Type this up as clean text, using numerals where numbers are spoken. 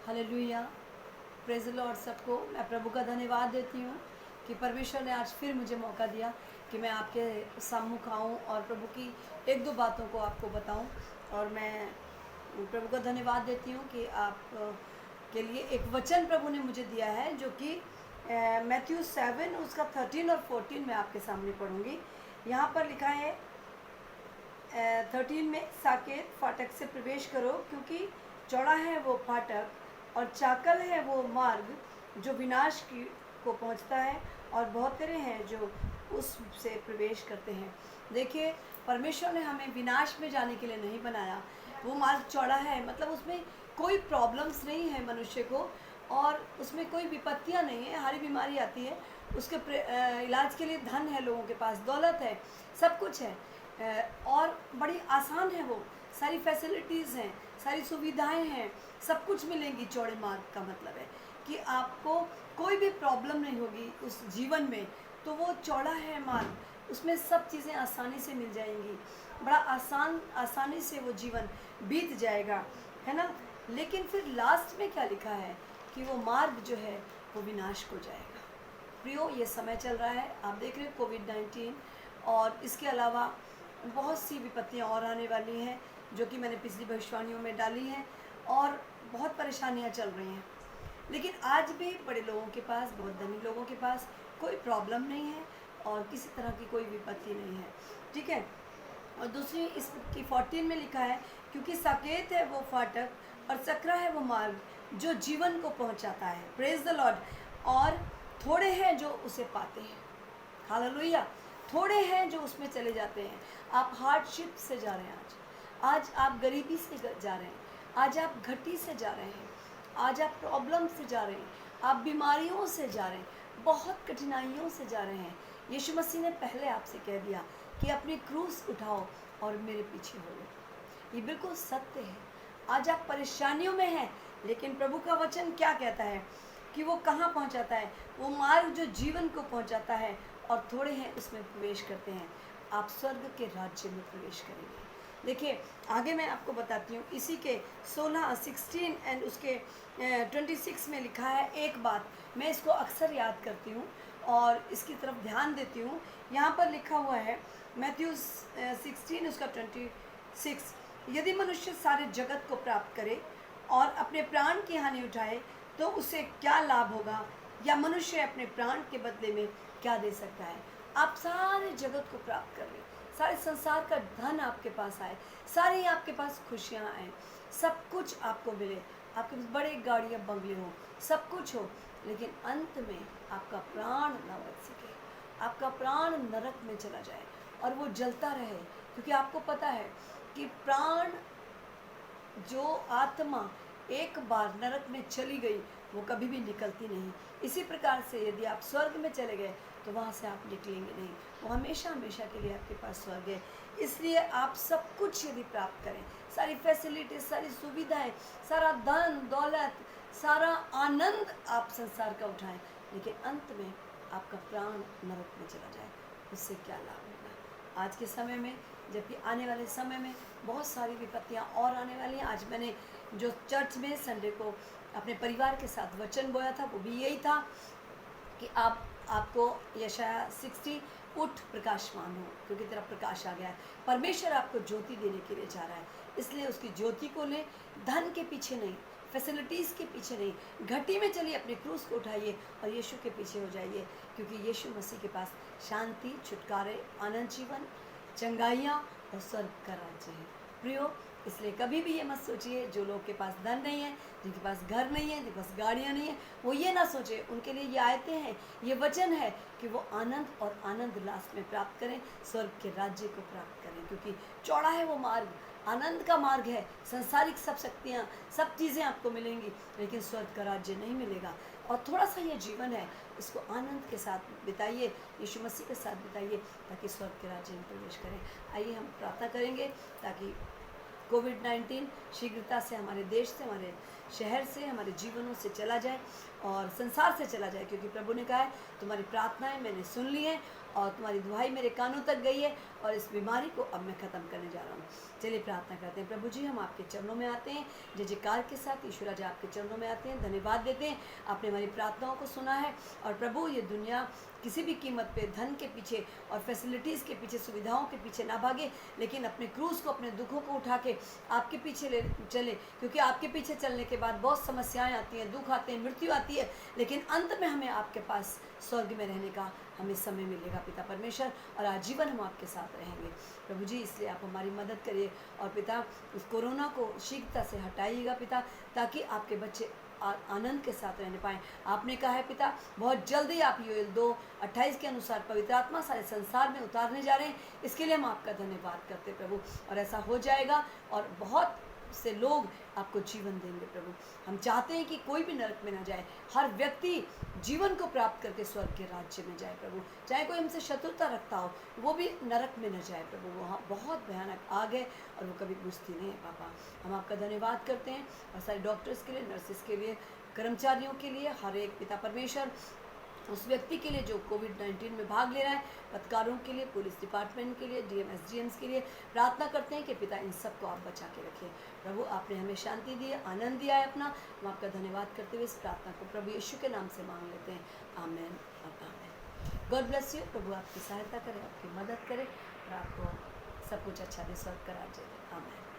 Hallelujah, praise the Lord सबको। मैं प्रभु का धन्यवाद देती हूँ कि परमेश्वर ने आज फिर मुझे मौका दिया कि मैं आपके सम्मुख आऊँ और प्रभु की एक दो बातों को आपको बताऊँ। और मैं प्रभु का धन्यवाद देती हूँ कि आप के लिए एक वचन प्रभु ने मुझे दिया है, जो कि मैथ्यू 7 उसका 13 और 14 मैं आपके सामने पढ़ूँगी। यहाँ पर लिखा है 13 में, साकेत फाटक से प्रवेश करो, क्योंकि चौड़ा है वो फाटक और चाकल है वो मार्ग जो विनाश की को पहुंचता है, और बहुत करे हैं जो उससे प्रवेश करते हैं। देखिए, परमेश्वर ने हमें विनाश में जाने के लिए नहीं बनाया। वो मार्ग चौड़ा है, मतलब उसमें कोई प्रॉब्लम्स नहीं है मनुष्य को, और उसमें कोई विपत्तियां नहीं है। हरी बीमारी आती है, उसके इलाज के लिए धन है, लोगों के पास दौलत है, सब कुछ है, और बड़ी आसान है। वो सारी फैसिलिटीज़ हैं, सारी सुविधाएं हैं, सब कुछ मिलेंगी। चौड़े मार्ग का मतलब है कि आपको कोई भी प्रॉब्लम नहीं होगी उस जीवन में। तो वो चौड़ा है मार्ग, उसमें सब चीज़ें आसानी से मिल जाएंगी, बड़ा आसानी से वो जीवन बीत जाएगा, है ना। लेकिन फिर लास्ट में क्या लिखा है कि वो मार्ग जो है वो विनाश को जाएगा। प्रियो, ये समय चल रहा है, आप देख रहे हो कोविड-19, और इसके अलावा बहुत सी विपत्तियां और आने वाली हैं, जो कि मैंने पिछली भविष्यवाणियों में डाली हैं, और बहुत परेशानियां चल रही हैं। लेकिन आज भी बड़े लोगों के पास, बहुत धनी लोगों के पास कोई प्रॉब्लम नहीं है और किसी तरह की कोई विपत्ति नहीं है, ठीक है। और दूसरी इसकी 14 में लिखा है, क्योंकि साकेत है वो फाटक और सकरा है वो मार्ग जो जीवन को पहुंचाता है। Praise the Lord. और थोड़े हैं जो उसे पाते हैं। हालेलुया। थोड़े हैं जो उसमें चले जाते हैं। आप हार्डशिप से जा रहे हैं, आज आप गरीबी से जा रहे हैं, आज आप घटी से जा रहे हैं, आज आप प्रॉब्लम से जा रहे हैं, आप बीमारियों से जा रहे हैं, बहुत कठिनाइयों से जा रहे हैं। यीशु मसीह ने पहले आपसे कह दिया कि अपनी क्रूस उठाओ और मेरे पीछे हो लो। ये बिल्कुल सत्य है। आज आप परेशानियों में हैं, लेकिन प्रभु का वचन क्या कहता है कि वो कहाँ पहुँचाता है? वो मार्ग जो जीवन को पहुँचाता है, और थोड़े हैं उसमें प्रवेश करते हैं। आप स्वर्ग के राज्य में प्रवेश करेंगे। देखिए, आगे मैं आपको बताती हूँ। इसी के 16 एंड उसके 26 में लिखा है एक बात, मैं इसको अक्सर याद करती हूँ और इसकी तरफ ध्यान देती हूँ। यहाँ पर लिखा हुआ है मैथ्यू 16 उसका 26, यदि मनुष्य सारे जगत को प्राप्त करे और अपने प्राण की हानि उठाए तो उसे क्या लाभ होगा, या मनुष्य अपने प्राण के बदले में क्या दे सकता है। आप सारे जगत को प्राप्त कर लें, सारे संसार का धन आपके पास आए, सारी आपके पास खुशियाँ आए, सब कुछ आपको मिले, आपके पास बड़े गाड़ियाँ बंगले हों, सब कुछ हो, लेकिन अंत में आपका प्राण ना बच सके, आपका प्राण नरक में चला जाए और वो जलता रहे। क्योंकि आपको पता है कि प्राण, जो आत्मा एक बार नरक में चली गई वो कभी भी निकलती नहीं। इसी प्रकार से यदि आप स्वर्ग में चले गए तो वहाँ से आप निकलेंगे नहीं, वो हमेशा हमेशा के लिए आपके पास स्वर्ग है। इसलिए आप सब कुछ यदि प्राप्त करें, सारी फैसिलिटीज, सारी सुविधाएं, सारा धन दौलत, सारा आनंद आप संसार का उठाएं, लेकिन अंत में आपका प्राण नरक में चला जाए, उससे क्या लाभ होगा। आज के समय में, जबकि आने वाले समय में बहुत सारी विपत्तियां और आने वाली हैं। आज मैंने जो चर्च में संडे को अपने परिवार के साथ वचन बोया था, वो भी यही था कि आपको यशाया 60, उठ प्रकाशमान हो क्योंकि तेरा प्रकाश आ गया है। परमेश्वर आपको ज्योति देने के लिए जा रहा है, इसलिए उसकी ज्योति को लें। धन के पीछे नहीं, फैसिलिटीज़ के पीछे नहीं, घटी में चलिए, अपनी क्रूस को उठाइए और यीशु के पीछे हो जाइए, क्योंकि यीशु मसीह के पास शांति, छुटकारे, आनंद जीवन, चंगाइयाँ और स्वर्ग का राज्य है। प्रियो, इसलिए कभी भी ये मत सोचिए, जो लोग के पास धन नहीं है, जिनके पास घर नहीं है, जिनके पास गाड़ियाँ नहीं है, वो ये ना सोचे। उनके लिए ये आयतें हैं, ये वचन है कि वो आनंद और आनंद लास्ट में प्राप्त करें, स्वर्ग के राज्य को प्राप्त करें, क्योंकि चौड़ा है वो मार्ग, आनंद का मार्ग है। संसारिक सब शक्तियाँ, सब चीज़ें आपको मिलेंगी, लेकिन स्वर्ग का राज्य नहीं मिलेगा। और थोड़ा सा ये जीवन है, इसको आनंद के साथ बिताइए, यीशु मसीह के साथ बिताइए, ताकि स्वर्ग के राज्य में प्रवेश करें। आइए हम प्रार्थना करेंगे ताकि कोविड-19 शीघ्रता से हमारे देश से, हमारे शहर से, हमारे जीवनों से चला जाए और संसार से चला जाए, क्योंकि प्रभु ने कहा है तुम्हारी प्रार्थनाएं मैंने सुन ली हैं और तुम्हारी दुहाई मेरे कानों तक गई है और इस बीमारी को अब मैं ख़त्म करने जा रहा हूँ। चलिए प्रार्थना करते हैं। प्रभु जी, हम आपके चरणों में आते हैं, जय जयकार के साथ ईश्वर राजा आपके चरणों में आते हैं, धन्यवाद देते हैं। आपने हमारी प्रार्थनाओं को सुना है और प्रभु ये दुनिया किसी भी कीमत पे धन के पीछे और फैसिलिटीज़ के पीछे, सुविधाओं के पीछे ना भागे, लेकिन अपने क्रूज़ को, अपने दुखों को उठा के आपके पीछे ले चले, क्योंकि आपके पीछे चलने के बाद बहुत समस्याएं आती हैं, दुख आते हैं, मृत्यु आती है, लेकिन अंत में हमें आपके पास स्वर्ग में रहने का हमें समय मिलेगा पिता परमेश्वर, और आजीवन हम आपके साथ रहेंगे प्रभु जी। इसलिए आप हमारी मदद करिए और पिता उस कोरोना को शीघ्रता से हटाइएगा पिता, ताकि आपके बच्चे आनंद के साथ रहने पाएँ। आपने कहा है पिता बहुत जल्दी आप योएल 2:28 के अनुसार पवित्र आत्मा सारे संसार में उतारने जा रहे हैं। इसके लिए हम आपका धन्यवाद करते प्रभु, और ऐसा हो जाएगा और बहुत से लोग आपको जीवन देंगे प्रभु। हम चाहते हैं कि कोई भी नरक में ना जाए, हर व्यक्ति जीवन को प्राप्त करके स्वर्ग के राज्य में जाए प्रभु। चाहे कोई हमसे शत्रुता रखता हो, वो भी नरक में न जाए प्रभु। वहाँ बहुत भयानक आग है और वो कभी बुझती नहीं है पापा। हम आपका धन्यवाद करते हैं और सारे डॉक्टर्स के लिए, नर्सेस के लिए, कर्मचारियों के लिए, हर एक पिता परमेश्वर उस व्यक्ति के लिए जो कोविड-19 में भाग ले रहा है, पत्रकारों के लिए, पुलिस डिपार्टमेंट के लिए, डीएम एसडीएम्स के लिए प्रार्थना करते हैं कि पिता इन सबको आप बचा के रखिए प्रभु। आपने हमें शांति दी है, आनंद दिया है अपना। हम आपका धन्यवाद करते हुए इस प्रार्थना को प्रभु यीशु के नाम से मांग लेते हैं, आमेन और आमेन। God bless you. प्रभु आपकी सहायता करे, आपकी मदद करे और आपको सब कुछ अच्छा दे, स्वर्ग का राज्य दे। आमेन।